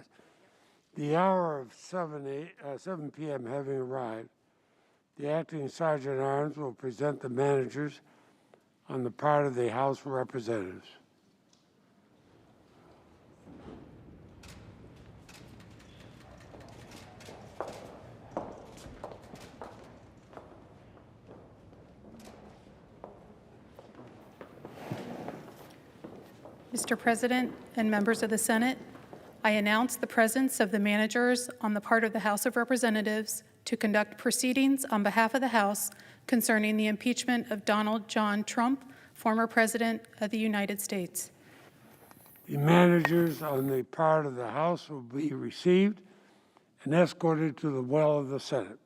apologize. The hour of 7 p.m. having arrived, the acting Sergeant at Arms will present the managers on the part of the House of Representatives. Mr. President and members of the Senate, I announce the presence of the managers on the part of the House of Representatives to conduct proceedings on behalf of the House concerning the impeachment of Donald John Trump, former President of the United States. The managers on the part of the House will be received and escorted to the well of the Senate.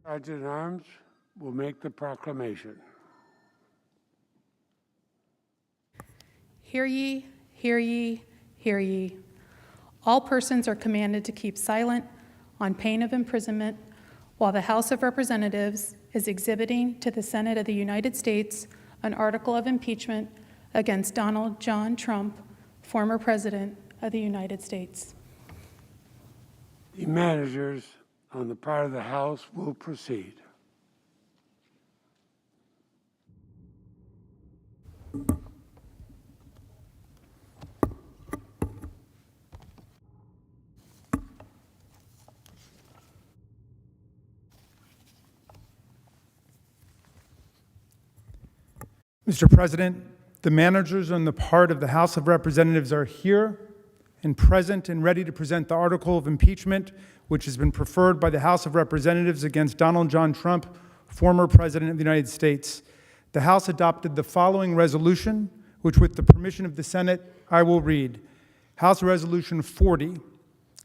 Sergeant at Arms will make the proclamation. Hear ye, hear ye, hear ye. All persons are commanded to keep silent on pain of imprisonment while the House of Representatives is exhibiting to the Senate of the United States an article of impeachment against Donald John Trump, former President of the United States. The managers on the part of the House will proceed. Mr. President, the managers on the part of the House of Representatives are here and present and ready to present the article of impeachment, which has been preferred by the House of Representatives against Donald John Trump, former President of the United States. The House adopted the following resolution, which with the permission of the Senate, I will read. House Resolution 40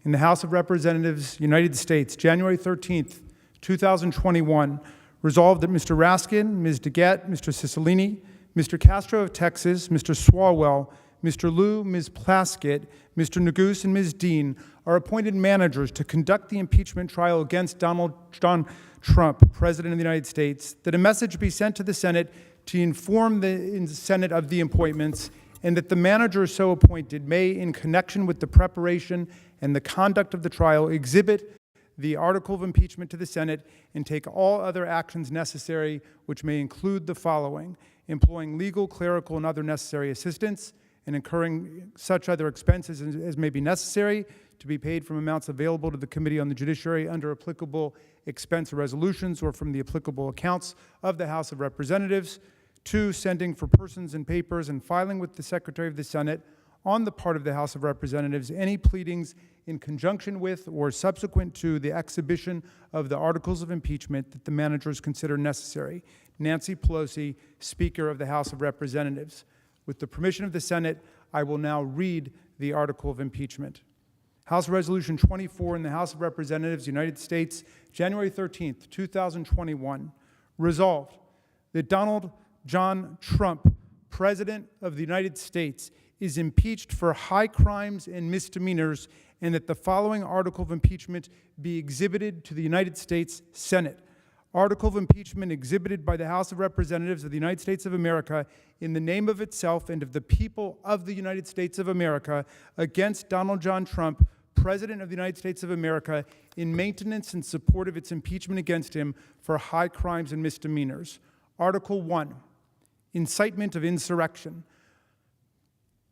in the House of Representatives, United States, January 13th, 2021, resolved that Mr. Raskin, Ms. DeGette, Mr. Cicilline, Mr. Castro of Texas, Mr. Swalwell, Mr. Liu, Ms. Plaskett, Mr. Neguse, and Ms. Dean are appointed managers to conduct the impeachment trial against Donald John Trump, President of the United States, that a message be sent to the Senate to inform the Senate of the appointments, and that the managers so appointed may, in connection with the preparation and the conduct of the trial, exhibit the article of impeachment to the Senate and take all other actions necessary, which may include the following: employing legal, clerical, and other necessary assistance, and incurring such other expenses as may be necessary to be paid from amounts available to the Committee on the Judiciary under applicable expense resolutions or from the applicable accounts of the House of Representatives. 2, sending for persons and papers and filing with the Secretary of the Senate on the part of the House of Representatives any pleadings in conjunction with or subsequent to the exhibition of the articles of impeachment that the managers consider necessary. Nancy Pelosi, Speaker of the House of Representatives. With the permission of the Senate, I will now read the article of impeachment. House Resolution 24 in the House of Representatives, United States, January 13th, 2021. Resolved that Donald John Trump, President of the United States, is impeached for high crimes and misdemeanors, and that the following article of impeachment be exhibited to the United States Senate. Article of impeachment exhibited by the House of Representatives of the United States of America in the name of itself and of the people of the United States of America against Donald John Trump, President of the United States of America, in maintenance and support of its impeachment against him for high crimes and misdemeanors. Article 1, incitement of insurrection.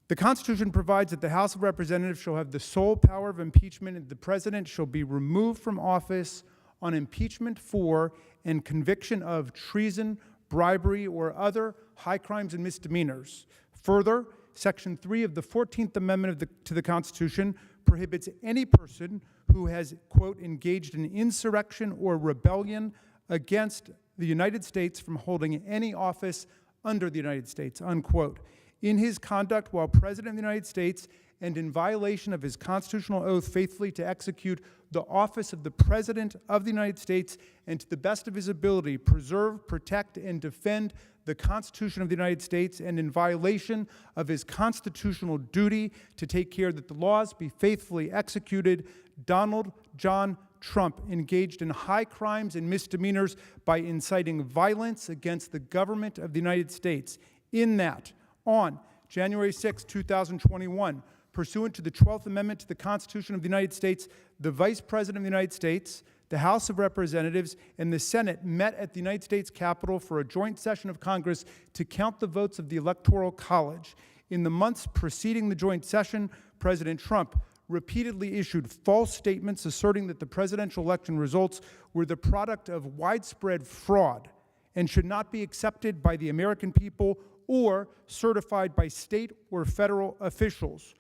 The Constitution provides that the House of Representatives shall have the sole power of impeachment, and the President shall be removed from office on impeachment for and conviction of treason, bribery, or other high crimes and misdemeanors. Further, Section 3 of the 14th Amendment to the Constitution prohibits any person who has, quote, engaged in insurrection or rebellion against the United States from holding any office under the United States, unquote. in his conduct while President of the United States and in violation of his constitutional oath faithfully to execute the office of the President of the United States and to the best of his ability preserve, protect, and defend the Constitution of the United States, and in violation of his constitutional duty to take care that the laws be faithfully executed, Donald John Trump engaged in high crimes and misdemeanors by inciting violence against the government of the United States, in that on January 6, 2021, pursuant to the 12th Amendment to the Constitution of the United States, the Vice President of the United States, the House of Representatives, and the Senate met at the United States Capitol for a joint session of Congress to count the votes of the Electoral College. In the months preceding the joint session, President Trump repeatedly issued false statements asserting that the presidential election results were the product of widespread fraud and should not be accepted by the American people or certified by state or federal officials.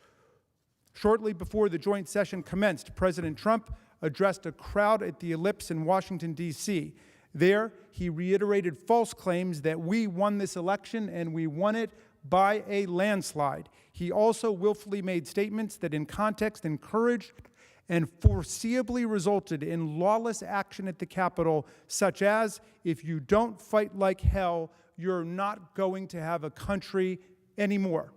Shortly before the joint session commenced, President Trump addressed a crowd at the Ellipse in Washington, D.C. There, he reiterated false claims that we won this election and we won it by a landslide. He also willfully made statements that in context encouraged and foreseeably resulted in lawless action at the Capitol, such as, if you don't fight like hell, you're not going to have a country anymore.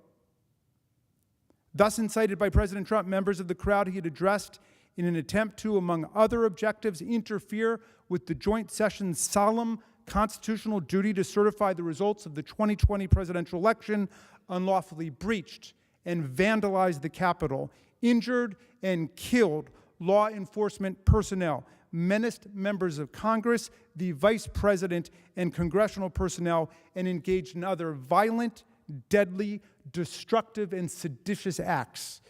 Thus incited by President Trump, members of the crowd he had addressed in an attempt to, among other objectives, interfere with the joint session's solemn constitutional duty to certify the results of the 2020 presidential election, unlawfully breached and vandalized the Capitol, injured and killed law enforcement personnel, menaced members of Congress, the Vice President, and congressional personnel, and engaged in other violent, deadly, destructive, and seditious acts.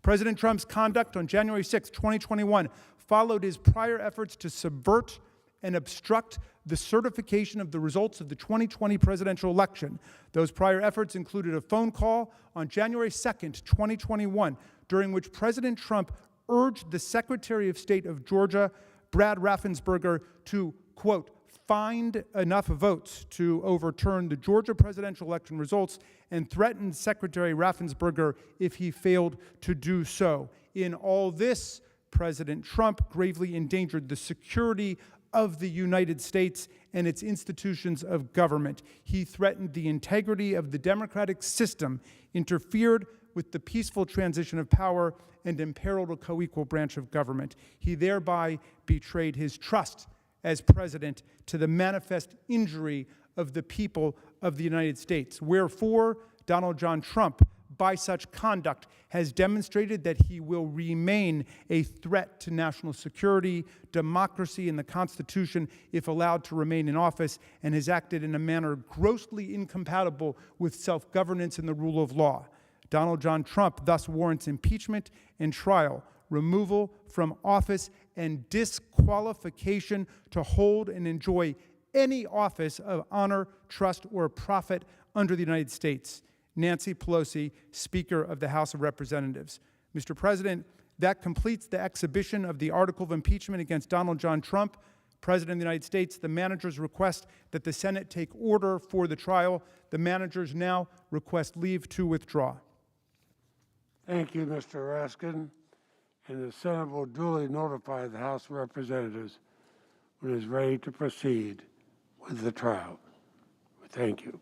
President Trump's conduct on January 6, 2021 followed his prior efforts to subvert and obstruct the certification of the results of the 2020 presidential election. Those prior efforts included a phone call on January 2, 2021, during which President Trump urged the Secretary of State of Georgia, Brad Raffensperger, to, quote, find enough votes to overturn the Georgia presidential election results, and threatened Secretary Raffensperger if he failed to do so. In all this, President Trump gravely endangered the security of the United States and its institutions of government. He threatened the integrity of the democratic system, interfered with the peaceful transition of power, and imperiled a co-equal branch of government. He thereby betrayed his trust as president to the manifest injury of the people of the United States. Wherefore, Donald John Trump, by such conduct, has demonstrated that he will remain a threat to national security, democracy, and the Constitution if allowed to remain in office, and has acted in a manner grossly incompatible with self-governance and the rule of law. Donald John Trump thus warrants impeachment and trial, removal from office, and disqualification to hold and enjoy any office of honor, trust, or profit under the United States. Nancy Pelosi, Speaker of the House of Representatives. Mr. President, that completes the exhibition of the Article of Impeachment against Donald John Trump, President of the United States. The managers request that the Senate take order for the trial. The managers now request leave to withdraw. Thank you, Mr. Raskin. And the Senate will duly notify the House of Representatives when it is ready to proceed with the trial. Thank you.